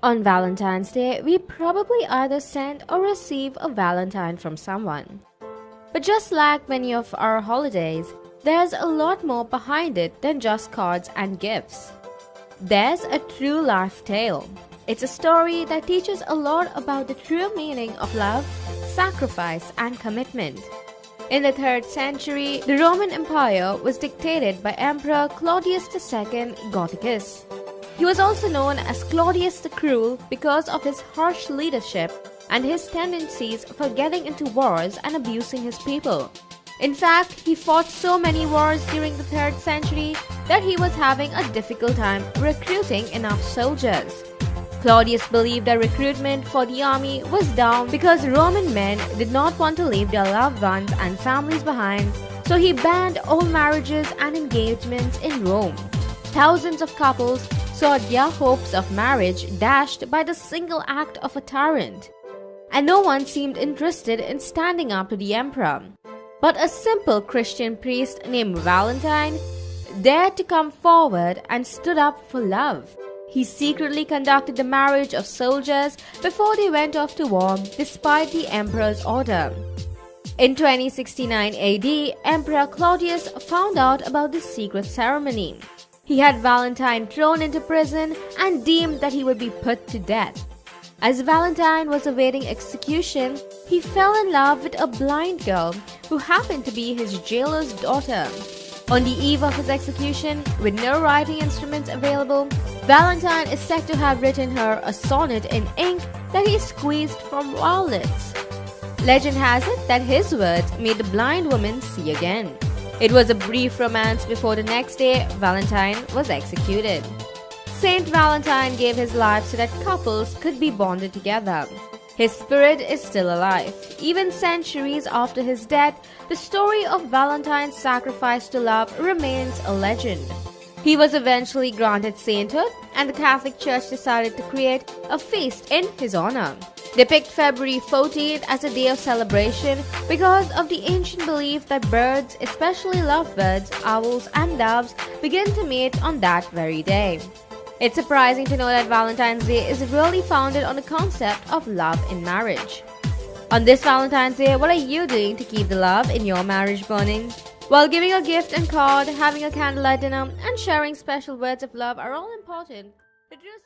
On Valentine's Day, we probably either send or receive a Valentine from someone. But just like many of our holidays, there's a lot more behind it than just cards and gifts. There's a true life tale. It's a story that teaches a lot about the true meaning of love, sacrifice, and commitment. In the 3rd century, the Roman Empire was dictated by Emperor Claudius II Gothicus. He was also known as Claudius the Cruel because of his harsh leadership and his tendencies for getting into wars and abusing his people. In fact, he fought so many wars during the 3rd century that he was having a difficult time recruiting enough soldiers. Claudius believed that recruitment for the army was down because Roman men did not want to leave their loved ones and families behind, so he banned all marriages and engagements in Rome. Thousands of couples saw their hopes of marriage dashed by the single act of a tyrant, and no one seemed interested in standing up to the emperor. But a simple Christian priest named Valentine dared to come forward and stood up for love. He secretly conducted the marriage of soldiers before they went off to war despite the emperor's order. In 2069 AD, Emperor Claudius found out about this secret ceremony. He had Valentine thrown into prison and deemed that he would be put to death. As Valentine was awaiting execution, he fell in love with a blind girl who happened to be his jailer's daughter. On the eve of his execution, with no writing instruments available, Valentine is said to have written her a sonnet in ink that he squeezed from violets. Legend has it that his words made the blind woman see again. It was a brief romance before the next day Valentine was executed. Saint Valentine gave his life so that couples could be bonded together. His spirit is still alive. Even centuries after his death, the story of Valentine's sacrifice to love remains a legend. He was eventually granted sainthood, and the Catholic Church decided to create a feast in his honor. They picked February 14th as a day of celebration because of the ancient belief that birds, especially lovebirds, owls, and doves, begin to mate on that very day. It's surprising to know that Valentine's Day is really founded on the concept of love in marriage. On this Valentine's Day, what are you doing to keep the love in your marriage burning? While giving a gift and card, having a candlelight dinner, and sharing special words of love are all important, the true